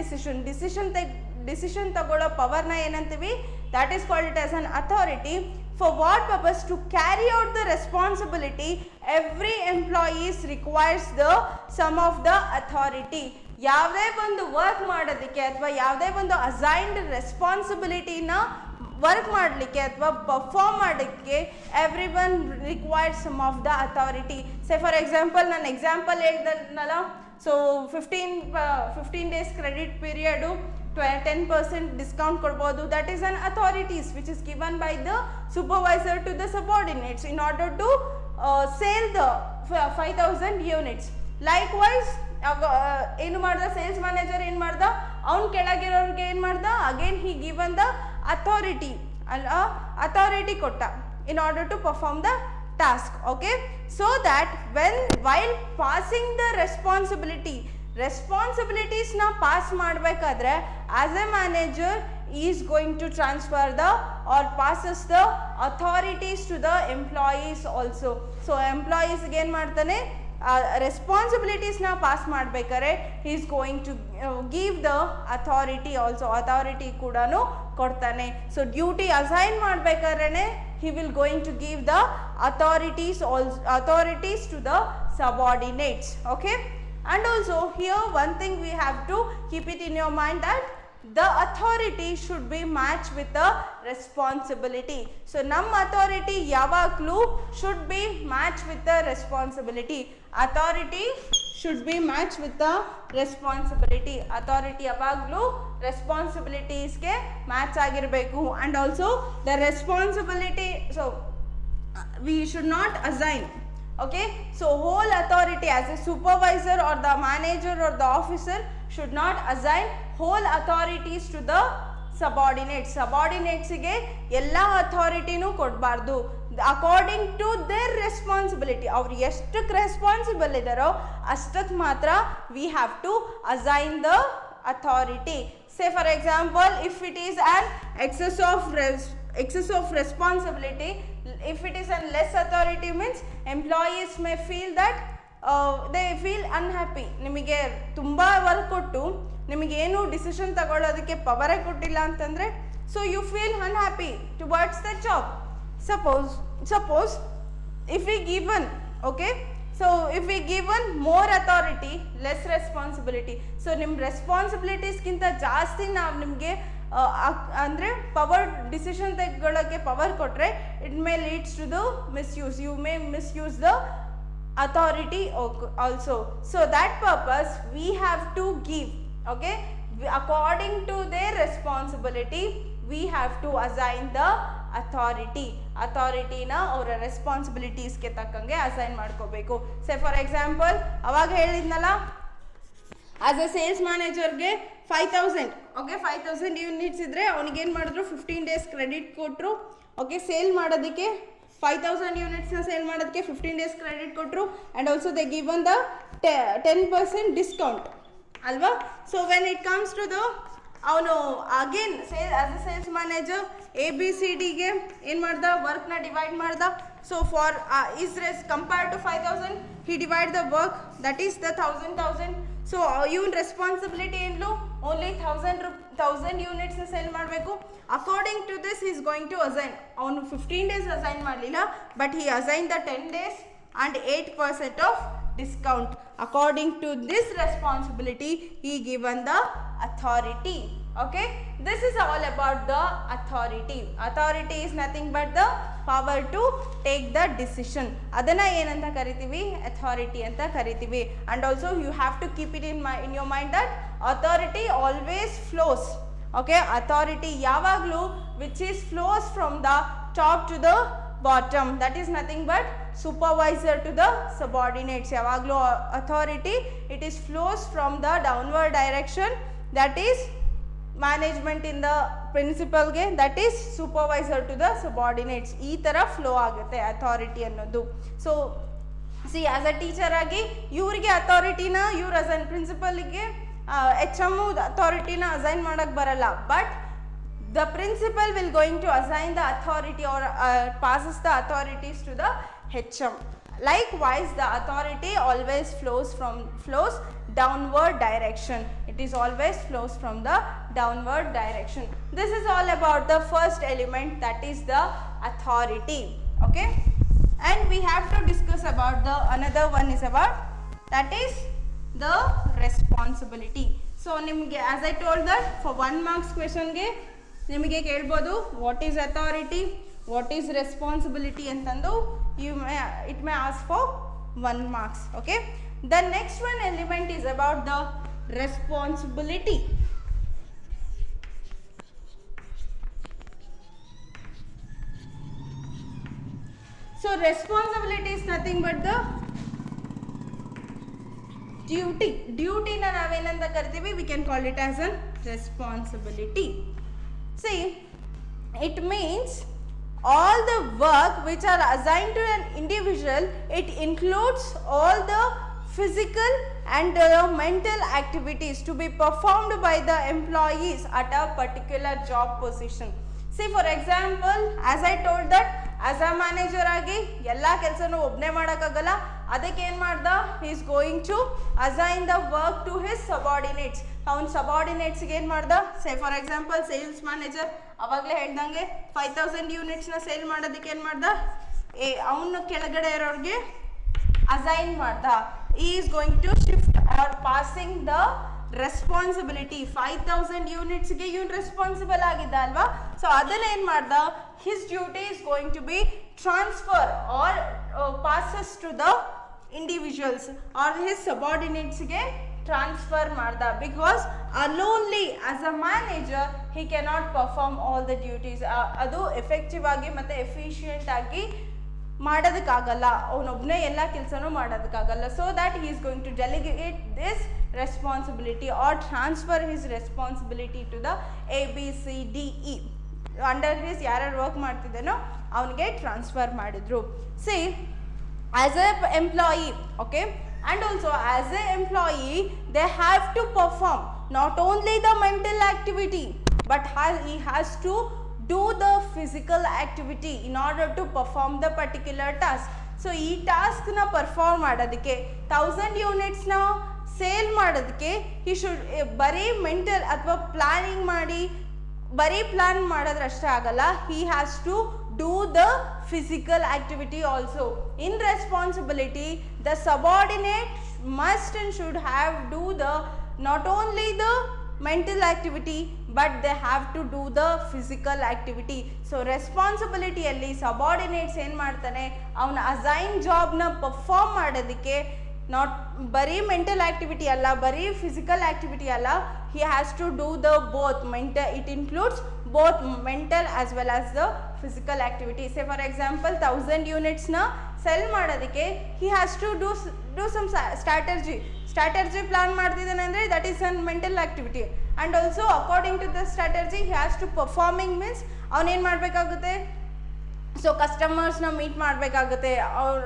[SPEAKER 1] decision ತಗೊಳ್ಳೋ ಪವರ್ನ ಏನಂತೀವಿ, that is called it as an authority. For what purpose? To carry out the responsibility. Every employee requires the some of the authority. ಯಾವುದೇ ಒಂದು work ಮಾಡೋದಕ್ಕೆ ಅಥವಾ ಯಾವುದೇ ಒಂದು assigned ರೆಸ್ಪಾನ್ಸಿಬಿಲಿಟಿನ work ಮಾಡಲಿಕ್ಕೆ ಅಥವಾ ಪರ್ಫಾರ್ಮ್ ಮಾಡೋಕ್ಕೆ every one requires some of the authority. Say for example ನಾನು ಎಕ್ಸಾಂಪಲ್ ಹೇಳ್ದನಲ್ಲ, so 15 days credit period 10% discount ಕೊಡ್ಬೋದು. That is an authorities which is given by the supervisor to the subordinates in order to sale the 5,000 units. Likewise ಏನು ಮಾಡ್ದ, sales manager ಏನು ಮಾಡ್ದ, ಅವ್ನು ಕೆಳಗಿರೋರಿಗೆ ಏನು ಮಾಡ್ದ, again he given the authority ಅಲ್ಲ, ಅಥಾರಿಟಿ ಕೊಟ್ಟ in order to perform the task. Okay, so that while passing the responsibilities na pass ಮಾಡಬೇಕಾದ್ರೆ as a manager he is going to transfer the or passes the authorities to the employees also. So employees ಗೆ ಏನು ಮಾಡ್ತಾನೆ, responsibilities ನ pass ಮಾಡಬೇಕಾದ್ರೆ he is going to give the authority also, authority ಕೂಡ ಕೊಡ್ತಾನೆ. So duty assign ಮಾಡಬೇಕಾದ್ರೆ he will going to give the authorities to the subordinates. Okay, and also here one thing we have to keep it in your mind, that the authority should be matched with the responsibility. So ನಮ್ಮ authority ಯಾವಾಗಲೂ should be matched with the responsibility. Authority should be matched with the responsibility. Authority ಯಾವಾಗಲೂ responsibilitiesಗೆ match ಆಗಿರಬೇಕು. And also the responsibility, so we should not assign. Okay, so whole authority as a supervisor or the manager or the officer should not assign whole authorities to the subordinates. Subordinates ಗೆ ಎಲ್ಲ ಅಥಾರಿಟಿನೂ ಕೊಡಬಾರ್ದು. According to their responsibility, ಅವ್ರು ಎಷ್ಟಕ್ಕೆ responsible ಇದ್ದಾರೋ ಅಷ್ಟಕ್ಕೆ ಮಾತ್ರ we have to assign the authority. Say for example, if it is an excess of responsibility, if it is a less authority means employees may feel that they feel unhappy. ನಿಮಗೆ ತುಂಬ work ಕೊಟ್ಟು ನಿಮಗೇನು decision ತಗೊಳ್ಳೋದಕ್ಕೆ ಪವರೇ ಕೊಟ್ಟಿಲ್ಲ ಅಂತಂದರೆ, so you feel unhappy towards the job. Suppose if we given, okay, so if we given more authority, less responsibility, so ನಿಮ್ಮ ರೆಸ್ಪಾನ್ಸಿಬಿಲಿಟೀಸ್ಗಿಂತ ಜಾಸ್ತಿ ನಾವು ನಿಮಗೆ ಅಂದರೆ ಪವರ್ ಡಿಸಿಷನ್ ತಗೊಳ್ಳೋಕ್ಕೆ ಪವರ್ ಕೊಟ್ಟರೆ it may leads to the misuse. You may misuse the authority also. So that purpose we have to give, okay, according to their responsibility we have to assign the authority na ಅವರ ರೆಸ್ಪಾನ್ಸಿಬಿಲಿಟೀಸ್ಗೆ ತಕ್ಕಂಗೆ assign ಮಾಡ್ಕೋಬೇಕು. ಸೇ for example ಅವಾಗ ಹೇಳಿದ್ನಲ್ಲ, as a sales ಮ್ಯಾನೇಜರ್ಗೆ 5000, okay, 5000 units ಇದ್ದರೆ ಅವನಿಗೇನು ಮಾಡಿದ್ರು, 15 days credit ಕೊಟ್ಟರು. ಓಕೆ, ಸೇಲ್ ಮಾಡೋದಕ್ಕೆ 5000 ಯೂನಿಟ್ಸ್ನ ಸೇಲ್ ಮಾಡೋದಕ್ಕೆ 15 days ಕ್ರೆಡಿಟ್ ಕೊಟ್ಟರು. And also they given the 10% discount ಅಲ್ವಾ. So when it comes to the ಅವನು again as a sales manager ABCDಗೆ ಏನು ಮಾಡ್ದ, ವರ್ಕ್ನ ಡಿವೈಡ್ ಮಾಡ್ದ. So for compared to 5000 he divide the work, that is the 1000. So even responsibility ಏನು, only 1000 ಯೂನಿಟ್ಸ್ನ sale ಮಾಡಬೇಕು. According to this is going to assign. ಅವನು 15 days ಅಸೈನ್ ಮಾಡಲಿಲ್ಲ, but he assign the 10 days and 8% of discount. According to this responsibility he given the authority. Okay, this is all about the authority. Authority is nothing but the power to take the decision. adana ಏನಂತ ಕರಿತೀವಿ, authority ಅಂತ ಕರಿತೀವಿ. And also you have to keep it in your mind that authority always flows. Okay, authority ಯಾವಾಗಲೂ which is flows from the top to the bottom, that is nothing but supervisor to the subordinates. ಯಾವಾಗಲೂ authority it is flows from the downward direction, that is management in the principal ಗೆ, that is supervisor to the subordinates. ಈ ಥರ flow ಆಗುತ್ತೆ authority ಅನ್ನೋದು. So C as a teacher ಆಗಿ ಇವರಿಗೆ ಅಥಾರಿಟಿನ ಇವ್ರು assign, ಪ್ರಿನ್ಸಿಪಲ್ಗೆ HM ಅಥಾರಿಟಿನ assign ಮಾಡೋಕ್ಕೆ ಬರಲ್ಲ, but the principal will going to assign the authority or passes the authorities to the HM. Likewise, the authority always flows downward direction. It is always flows from the downward direction. This is all about the first element, that is the authority. Okay, and we have to discuss about the another one is about, that is the responsibility. So nimge, as I told that for 1 marks question ge ನಿಮಗೆ ಕೇಳ್ಬೋದು what is authority, what is responsibility ಅಂತಂದು it may ask for 1 marks. Okay, the next one element is about the responsibility. So responsibility is nothing but the ಡ್ಯೂಟಿನ ನಾವೇನಂತ ಕರಿತೀವಿ, we can call it as an responsibility. See, it means all the work which are assigned to an individual, it includes all the physical and mental activities to be performed by the employees at a particular job position. See, for example, as I told that as a manager ಆಗಿ ಎಲ್ಲ ಕೆಲಸನೂ ಒಬ್ಬನೇ ಮಾಡೋಕ್ಕಾಗಲ್ಲ, ಅದಕ್ಕೆ ಏನು ಮಾಡ್ದ, he is going to assign the work to his subordinates. ಅವನ ಸಬಾರ್ಡಿನೇಟ್ಸ್ಗೆ ಏನು ಮಾಡ್ದ, ಸೇ ಫಾರ್ ಎಕ್ಸಾಂಪಲ್ ಸೇಲ್ಸ್ ಮ್ಯಾನೇಜರ್ ಅವಾಗಲೇ ಹೇಳ್ದಂಗೆ 5000 ಯೂನಿಟ್ಸ್ನ ಸೇಲ್ ಮಾಡೋದಕ್ಕೆ ಏನು ಮಾಡ್ದ, ಅವನ ಕೆಳಗಡೆ ಇರೋರಿಗೆ ಅಸೈನ್ ಮಾಡ್ದ. he is going to shift or passing the responsibility 5000 ಯೂನಿಟ್ಸ್ಗೆ ಇವನು ರೆಸ್ಪಾನ್ಸಿಬಲ್ ಆಗಿದ್ದ ಅಲ್ವಾ. ಸೊ ಅದನ್ನ ಏನು ಮಾಡ್ದ, his duty is going to be transfer or passes to the individuals or his ಸಬಾರ್ಡಿನೇಟ್ಸ್ಗೆ ಟ್ರಾನ್ಸ್ಫರ್ ಮಾಡ್ದ. Because alonely as a manager he cannot perform all the duties. ಅದು ಎಫೆಕ್ಟಿವ್ ಆಗಿ ಮತ್ತು ಎಫಿಷಿಯೆಂಟ್ ಆಗಿ ಮಾಡೋದಕ್ಕಾಗಲ್ಲ, ಅವನೊಬ್ಬನೇ ಎಲ್ಲ ಕೆಲಸನೂ ಮಾಡೋದಕ್ಕಾಗಲ್ಲ. So that he is going to delegate this responsibility or transfer his responsibility to the ABCDE. Under his ಯಾರ್ಯಾರು ವರ್ಕ್ ಮಾಡ್ತಿದ್ದಾನೋ ಅವನಿಗೆ ಟ್ರಾನ್ಸ್ಫರ್ ಮಾಡಿದ್ರು. C as A employee, okay, and also as a employee they have to perform not only the mental activity but he has to do the physical activity in order to perform the particular task. So ee task na perform ಮಾಡೋದಕ್ಕೆ 1000 units na sale ಮಾಡೋದಕ್ಕೆ he should ಬರೀ mental ಅಥವಾ planning ಮಾಡಿ ಬರೀ plan ಮಾಡೋದ್ರಷ್ಟೇ ಆಗಲ್ಲ, he has to do the physical activity also. In responsibility the subordinate must and should have do the not only the mental activity but they have to do the physical activity. So responsibility alli subordinates ಏನು ಮಾಡ್ತಾನೆ, ಅವನ assign ಜಾಬ್ನ perform ಮಾಡೋದಕ್ಕೆ not ಬರೀ mental activity ಅಲ್ಲ, ಬರೀ physical activity ಅಲ್ಲ, he has to do the both mental, it includes both mental as well as the physical activity. Say for example 1000 units na sell ಮಾಡೋದಕ್ಕೆ he has to do some strategy plan ಮಾಡ್ತಿದ್ದಾನೆ ಅಂದರೆ that is a mental activity. And also according to the strategy he has to performing means ಅವನೇನು ಮಾಡಬೇಕಾಗುತ್ತೆ, so ಕಸ್ಟಮರ್ಸ್ನ meet ಮಾಡಬೇಕಾಗುತ್ತೆ, ಅವ್ರ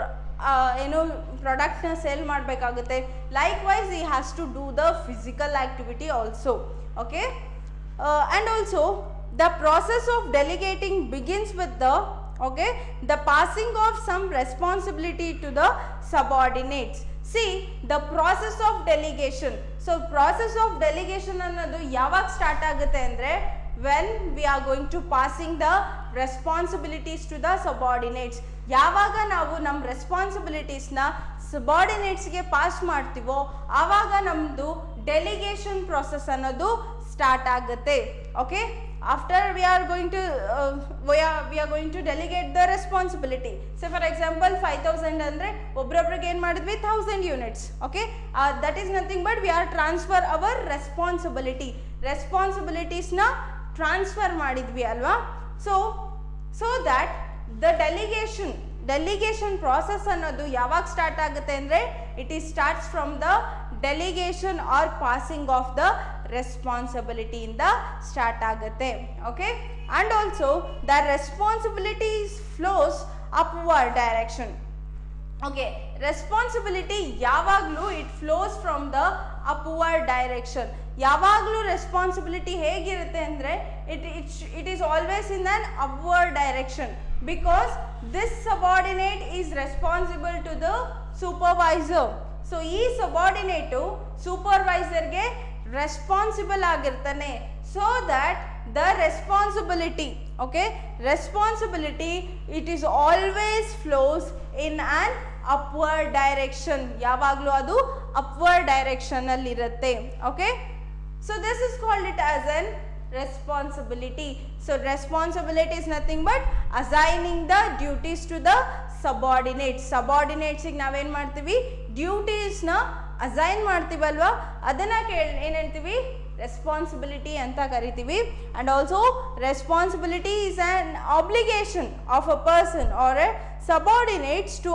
[SPEAKER 1] ಏನು ಪ್ರಾಡಕ್ಟ್ನ sale ಮಾಡಬೇಕಾಗುತ್ತೆ. Likewise he has to do the physical activity also. Okay, and also the process of delegating begins with the passing of some responsibility to the subordinates. See the process of delegation. So process of delegation ಅನ್ನೋದು ಯಾವಾಗ start ಆಗುತ್ತೆ ಅಂದರೆ when we are going to passing the responsibilities to the subordinates. ಯಾವಾಗ ನಾವು ನಮ್ಮ ರೆಸ್ಪಾನ್ಸಿಬಿಲಿಟೀಸ್ನ ಸಬಾರ್ಡಿನೇಟ್ಸ್ಗೆ pass ಮಾಡ್ತೀವೋ ಆವಾಗ ನಮ್ಮದು ಡೆಲಿಗೇಷನ್ ಪ್ರಾಸೆಸ್ ಅನ್ನೋದು ಸ್ಟಾರ್ಟ್ ಆಗುತ್ತೆ. Okay, after we are going to delegate the responsibility. Say for example 5000 ಅಂದ್ರೆ ಒಬ್ರೊಬ್ರಿಗೆ ಏನು ಮಾಡಿದ್ವಿ 1000 units. Okay, that is nothing but we are transfer our responsibilities-ನ ಟ್ರಾನ್ಸ್ಫರ್ ಮಾಡಿದ್ವಿ ಅಲ್ವಾ. So that the delegation process ಅನ್ನೋದು ಯಾವಾಗ ಸ್ಟಾರ್ಟ್ ಆಗುತ್ತೆ ಅಂದರೆ it is starts from the delegation or passing of the ರೆಸ್ಪಾನ್ಸಿಬಿಲಿಟಿಯಿಂದ ಸ್ಟಾರ್ಟ್ ಆಗುತ್ತೆ. Okay, and also the responsibilities flows upward direction. Okay, responsibility ಯಾವಾಗಲೂ it flows from the upward direction. ಯಾವಾಗಲೂ responsibility ಹೇಗಿರುತ್ತೆ ಅಂದರೆ it is always in on upward direction because this subordinate is responsible to the supervisor. So ಈ ಸಬಾರ್ಡಿನೇಟು ಸೂಪರ್ವೈಸರ್ಗೆ responsible ಆಗಿರ್ತಾನೆ. So that the responsibility, okay, responsibility it is always flows in on upward direction. ಯಾವಾಗಲೂ ಅದು upward ಡೈರೆಕ್ಷನಲ್ಲಿ ಇರುತ್ತೆ. Okay, so this is called it as an responsibility. So responsibility is nothing but assigning the duties to the subordinates. Subordinates ಗೆ ನಾವೇನು ಮಾಡ್ತೀವಿ, ಡ್ಯೂಟೀಸ್ನ assign ಮಾಡ್ತೀವಲ್ವಾ, ಅದನ್ನು ಏನು ಹೇಳ್ತೀವಿ, responsibility ಅಂತ ಕರಿತೀವಿ. And also responsibility is an obligation of a person or a subordinates to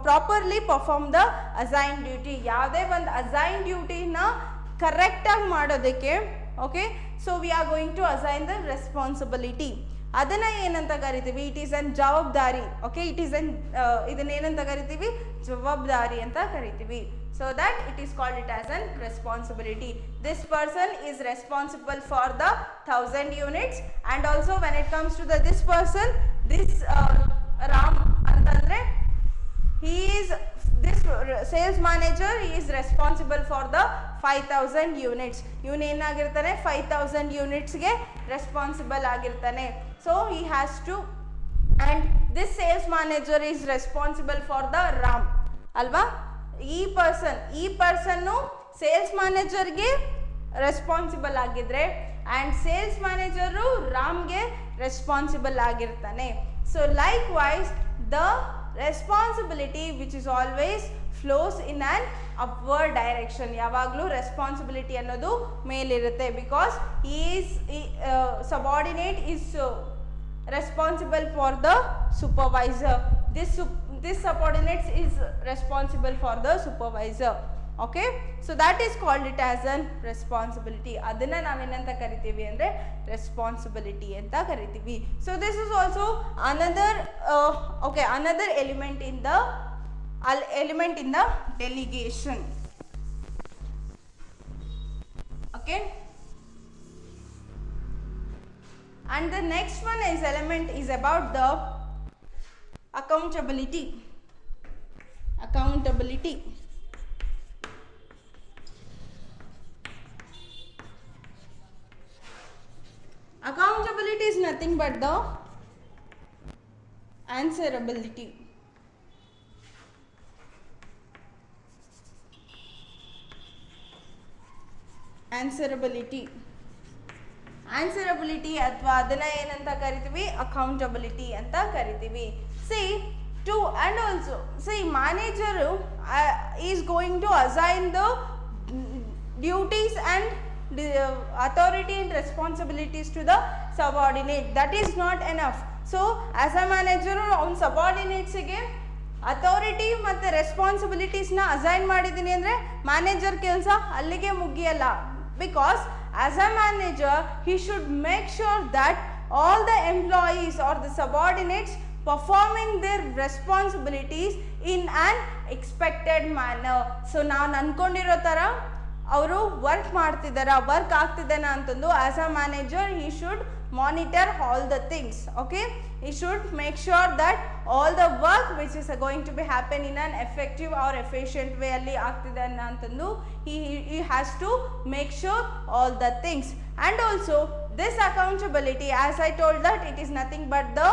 [SPEAKER 1] properly perform the assign duty. ಯಾವುದೇ ಒಂದು ಅಸೈನ್ ಡ್ಯೂಟಿನ ಕರೆಕ್ಟಾಗಿ ಮಾಡೋದಕ್ಕೆ, okay, so we are going to assign the responsibility. ಅದನ್ನು ಏನಂತ ಕರಿತೀವಿ, ಇಟ್ ಈಸ್ ಅನ್ ಜವಾಬ್ದಾರಿ. ಓಕೆ, ಇಟ್ ಈಸ್ ಅನ್ ಇದನ್ನೇನಂತ ಕರಿತೀವಿ, ಜವಾಬ್ದಾರಿ ಅಂತ ಕರಿತೀವಿ. So that it is called it as an responsibility. This person is responsible for the 1000 units. And also when it comes to the this person, this Ram ಅಂತಂದರೆ this sales manager is responsible for the 5000 units. ಇವನು ಏನಾಗಿರ್ತಾನೆ, 5000 unitsಗೆ responsible ಆಗಿರ್ತಾನೆ. So he has to, and this sales manager is responsible for the RAM ಅಲ್ವಾ. ಈ person sales ಮ್ಯಾನೇಜರ್ಗೆ responsible ಆಗಿದ್ರೆ and sales manager ರಾಮ್ಗೆ responsible ಆಗಿರ್ತಾನೆ. So likewise the responsibility which is always flows in an upward direction. ಯಾವಾಗಲೂ responsibility ಅನ್ನೋದು ಮೇಲಿರುತ್ತೆ because is subordinate is responsible for the supervisor. This subordinate is responsible for the supervisor. Okay, so that is called it as an responsibility. adana navenanta karitivi andre responsibility anta karitivi. So this is also another another element in the delegation. Okay, and the next one is element is about the accountability. Accountability is nothing but the answerability. Answerability ಅಥವಾ ಅದನ್ನ ಏನಂತ ಕರಿತೀವಿ, accountability ಅಂತ ಕರಿತೀವಿ. See to and also see manager is going to assign the duties and authority and responsibilities to the subordinate. That is not enough. So as a manager on subordinates ಗೆ authority ಮತ್ತು ರೆಸ್ಪಾನ್ಸಿಬಿಲಿಟೀಸ್ನ assign ಮಾಡಿದ್ದೀನಿ ಅಂದರೆ manager ಕೆಲಸ ಅಲ್ಲಿಗೆ ಮುಗಿಯಲ್ಲ. Because as a manager he should make sure that all the employees or the subordinates performing their responsibilities in an expected manner. So ನಾನು ಅಂದ್ಕೊಂಡಿರೋ ಥರ ಅವರು ವರ್ಕ್ ಮಾಡ್ತಿದ್ದಾರಾ, ವರ್ಕ್ ಆಗ್ತಿದ್ದಾನ ಅಂತಂದು as a manager he should monitor all the things. Okay, he should make sure that all the work which is going to be happen in an effective or efficient way ಅಲ್ಲಿ ಆಗ್ತಿದೆ ಅಂತಂದು he has to make sure all the things. And also this accountability, as I told that it is nothing but the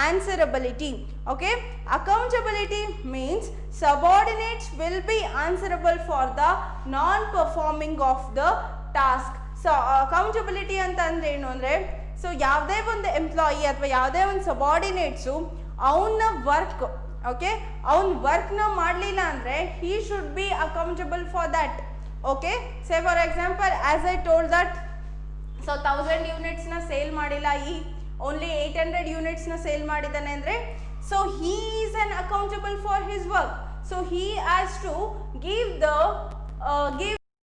[SPEAKER 1] answerability. Okay, accountability means subordinates will be answerable for the non performing of the task. So accountability ಅಂತ ಅಂದ್ರೆ ಏನು ಅಂದರೆ, so ಯಾವುದೇ ಒಂದು employee ಅಥವಾ ಯಾವುದೇ ಒಂದು ಸಬಾರ್ಡಿನೇಟ್ಸು ಅವನ ವರ್ಕ್ ಅವನ ವರ್ಕ್ನ ಮಾಡಲಿಲ್ಲ ಅಂದರೆ he should be accountable for that. Okay, say for example as I told that so 1000 ಯೂನಿಟ್ಸ್ನ ಸೇಲ್ ಮಾಡಿಲ್ಲ, ಓನ್ಲಿ 800 ಯೂನಿಟ್ಸ್ನ ಸೇಲ್ ಮಾಡಿದ್ದಾನೆ ಅಂದರೆ so he is an accountable for his work. So he has to give